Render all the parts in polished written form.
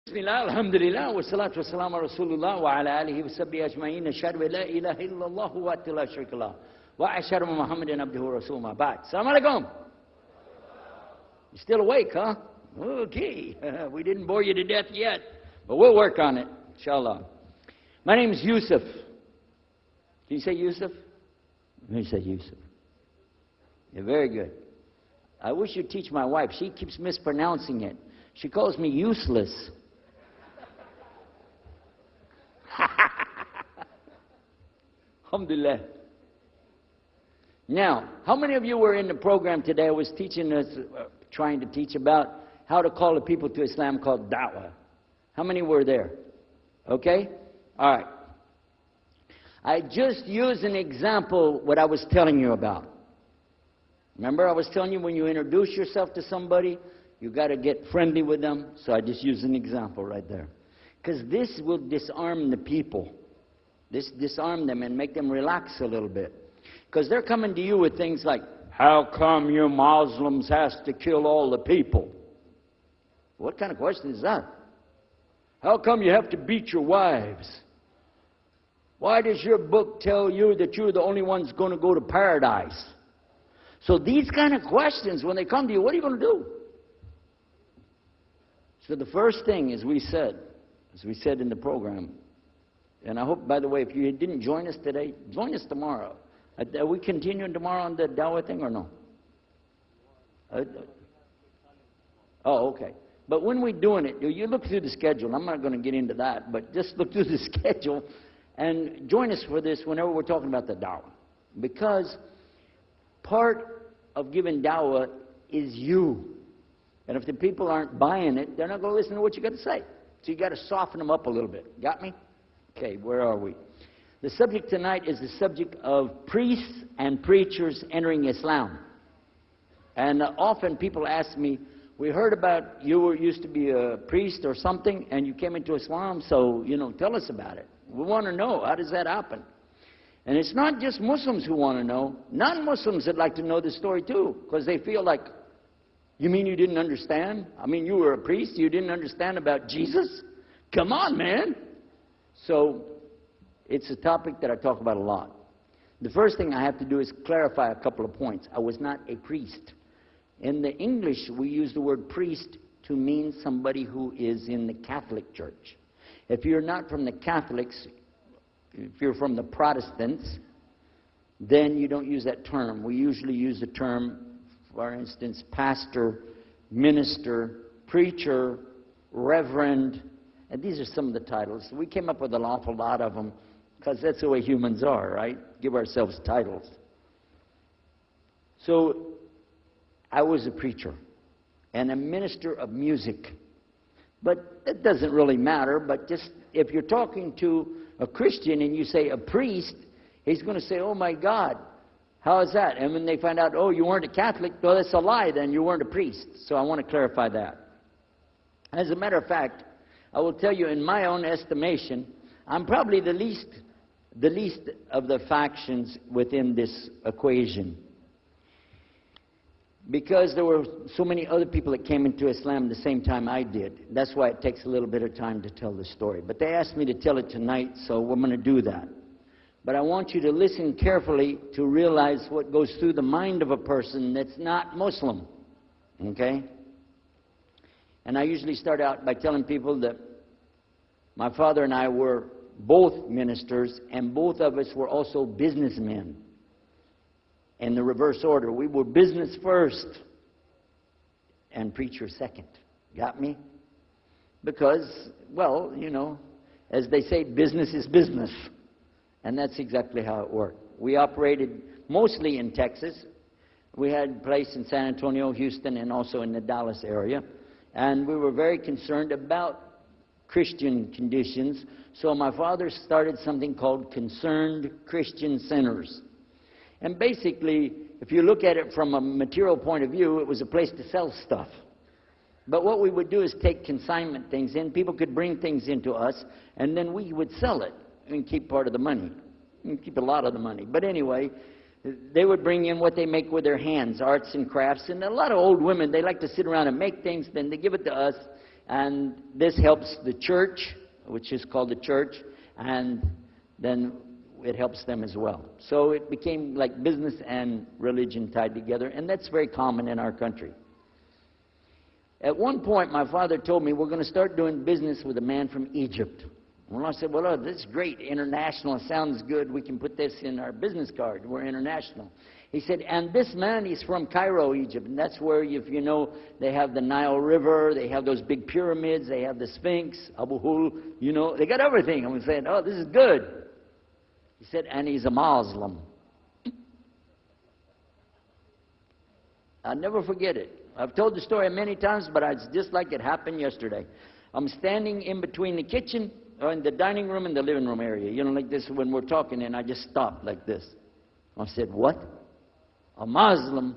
Bismillah, alhamdulillah, wa salatu wa salam ala Rasulullah wa ala alihi wa sahbihi ajma'in. Ashhadu an la ilaha illallah wa la sharika lah. Wa ashhadu anna Muhammadan abduhu wa rasuluhu ma ba'd. Assalamu alaikum. You still awake, huh? Okay. We didn't bore you to death yet, but we'll work on it, inshallah. My name is Yusuf. Can you say Yusuf? Let me say Yusuf. Yeah, very good. I wish you'd teach my wife. She keeps mispronouncing it. She calls me useless. Alhamdulillah. Now, how many of you were in the program today? I was teaching us, trying to teach about how to call the people to Islam called da'wah. How many were there? Okay? All right. I just used an example what I was telling you about. Remember I was telling you when you introduce yourself to somebody, you got to get friendly with them. So I just used an example right there. Because this will disarm the people. This disarm them and make them relax a little bit. Because they're coming to you with things like, how come you Muslims has to kill all the people? What kind of question is that? How come you have to beat your wives? Why does your book tell you that you're the only ones going to go to paradise? So these kind of questions, when they come to you, what are you going to do? So the first thing, as we said in the program, and I hope, by the way, if you didn't join us today, join us tomorrow. Are we continuing tomorrow on the Dawah thing or no? Oh, okay. But when we're doing it, you look through the schedule. I'm not going to get into that, but just look through the schedule and join us for this whenever we're talking about the Dawah. Because part of giving Dawah is you. And if the people aren't buying it, they're not going to listen to what you got to say. So you got to soften them up a little bit. Got me? Okay, where are we? The subject tonight is the subject of priests and preachers entering Islam. And often people ask me, we heard about you used to be a priest or something and you came into Islam, so, tell us about it. We want to know, how does that happen? And it's not just Muslims who want to know. Non-Muslims would like to know the story too, because they feel like, you mean you didn't understand? I mean, you were a priest, you didn't understand about Jesus? Come on, man. So, it's a topic that I talk about a lot. The first thing I have to do is clarify a couple of points. I was not a priest. In the English, we use the word priest to mean somebody who is in the Catholic Church. If you're not from the Catholics, if you're from the Protestants, then you don't use that term. We usually use the term, for instance, pastor, minister, preacher, reverend, and these are some of the titles. We came up with an awful lot of them because that's the way humans are, right? Give ourselves titles. So I was a preacher and a minister of music. But it doesn't really matter, but just if you're talking to a Christian and you say a priest, he's going to say, oh my God, how is that? And when they find out, oh, you weren't a Catholic, well, that's a lie, then you weren't a priest. So I want to clarify that. As a matter of fact, I will tell you, in my own estimation, I'm probably the least of the factions within this equation. Because there were so many other people that came into Islam the same time I did. That's why it takes a little bit of time to tell the story. But they asked me to tell it tonight, so we're going to do that. But I want you to listen carefully to realize what goes through the mind of a person that's not Muslim. Okay? And I usually start out by telling people that my father and I were both ministers, and both of us were also businessmen. In the reverse order. We were business first and preacher second. Got me? Because, well, as they say, business is business. And that's exactly how it worked. We operated mostly in Texas. We had a place in San Antonio, Houston, and also in the Dallas area. And we were very concerned about Christian conditions. So my father started something called Concerned Christian Centers. And basically, if you look at it from a material point of view, it was a place to sell stuff. But what we would do is take consignment things in. People could bring things into us, and then we would sell it and keep part of the money. And keep a lot of the money. But anyway, they would bring in what they make with their hands, arts and crafts. And a lot of old women, they like to sit around and make things, then they give it to us, And this helps the church, which is called the church, and then it helps them as well. So it became like business and religion tied together, and that's very common in our country. At one point, my father told me, we're going to start doing business with a man from Egypt. Well, I said, well, this is great. International. It sounds good. We can put this in our business card. We're international. He said, and this man is from Cairo, Egypt. And that's where, if you know, they have the Nile River. They have those big pyramids. They have the Sphinx, Abu Hul. You know, they got everything. I'm saying, oh, this is good. He said, and he's a Muslim. I'll never forget it. I've told the story many times, but it's just like it happened yesterday. I'm standing in between the kitchen, or in the dining room and the living room area. You know, like this when we're talking, and I just stopped like this. I said, what? A Muslim?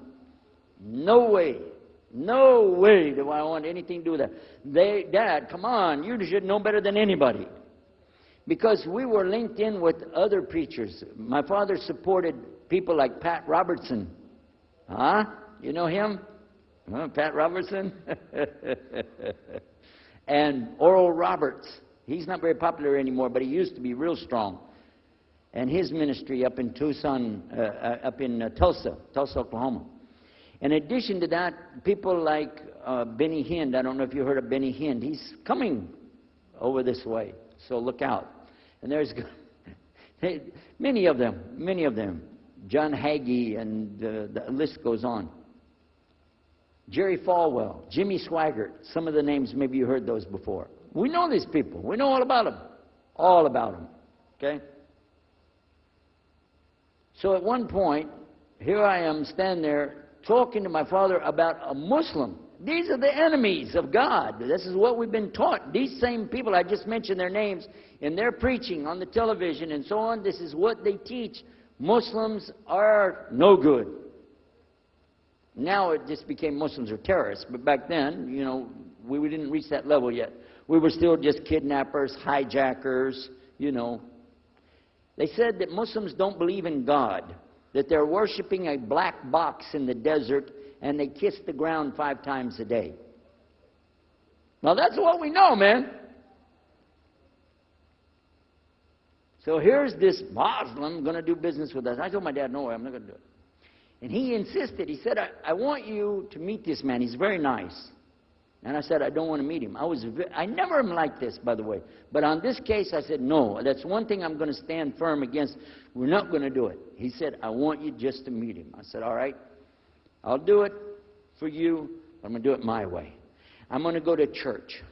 No way. No way do I want anything to do with that. Dad, come on, you should know better than anybody. Because we were linked in with other preachers. My father supported people like Pat Robertson. Huh? You know him? Huh, Pat Robertson? And Oral Roberts. He's not very popular anymore, but he used to be real strong. And his ministry up in Tucson, Tulsa, Oklahoma. In addition to that, people like Benny Hinn. I don't know if you heard of Benny Hinn. He's coming over this way, so look out. And there's many of them. John Hagee, and the list goes on. Jerry Falwell, Jimmy Swaggart. Some of the names, maybe you heard those before. We know these people. We know all about them. All about them. Okay? So at one point, here I am standing there talking to my father about a Muslim. These are the enemies of God. This is what we've been taught. These same people, I just mentioned their names, in their preaching on the television and so on, this is what they teach. Muslims are no good. Now it just became Muslims are terrorists. But back then, you know, we didn't reach that level yet. We were still just kidnappers, hijackers, you know. They said that Muslims don't believe in God, that they're worshiping a black box in the desert, and they kiss the ground 5 times a day. Now that's what we know, man. So here's this Muslim going to do business with us. I told my dad, no way, I'm not going to do it. And he insisted. He said, I want you to meet this man. He's very nice. And I said, I don't want to meet him. I never am like this, by the way. But on this case, I said, no, that's one thing I'm going to stand firm against. We're not going to do it. He said, I want you just to meet him. I said, all right, I'll do it for you, but I'm going to do it my way. I'm going to go to church.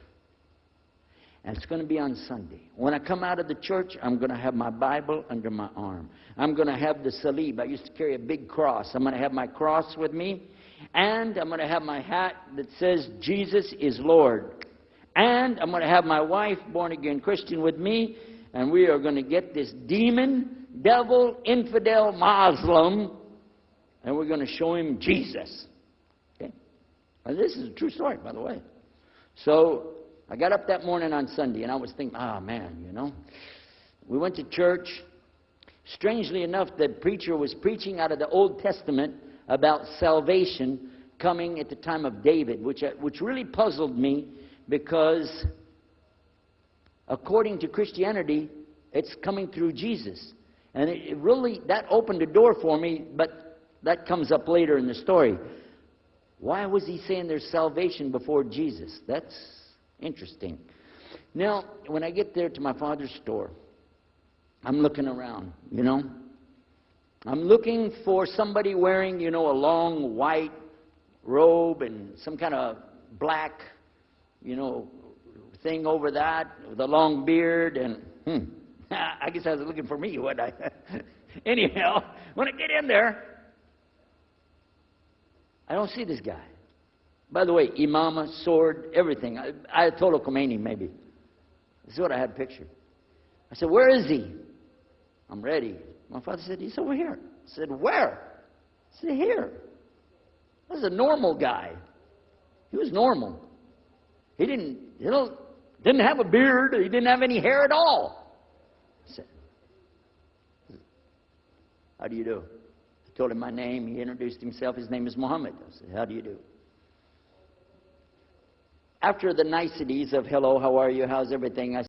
And it's going to be on Sunday. When I come out of the church, I'm going to have my Bible under my arm. I'm going to have the salib. I used to carry a big cross. I'm going to have my cross with me. And I'm going to have my hat that says, Jesus is Lord. And I'm going to have my wife, born-again Christian, with me. And we are going to get this demon, devil, infidel, Muslim, and we're going to show him Jesus. Okay? And this is a true story, by the way. So I got up that morning on Sunday, and I was thinking, man, you know. We went to church. Strangely enough, the preacher was preaching out of the Old Testament about salvation coming at the time of David, which really puzzled me, because according to Christianity, it's coming through Jesus. And it really, that opened the door for me, but that comes up later in the story. Why was he saying there's salvation before Jesus? That's interesting. Now, when I get there to my father's store, I'm looking around, you know. I'm looking for somebody wearing, you know, a long white robe and some kind of black, you know, thing over that with a long beard. And I guess I was looking for me, wasn't I? Anyhow, when I get in there, I don't see this guy. By the way, imama, sword, everything. Ayatollah Khomeini, maybe. This is what I had pictured. I said, where is he? I'm ready. My father said, he's over here. I said, where? I said, here. This is a normal guy. He was normal. He didn't have a beard. He didn't have any hair at all. I said, how do you do? I told him my name. He introduced himself. His name is Muhammad. I said, how do you do? after the niceties of hello, how are you, how's everything, I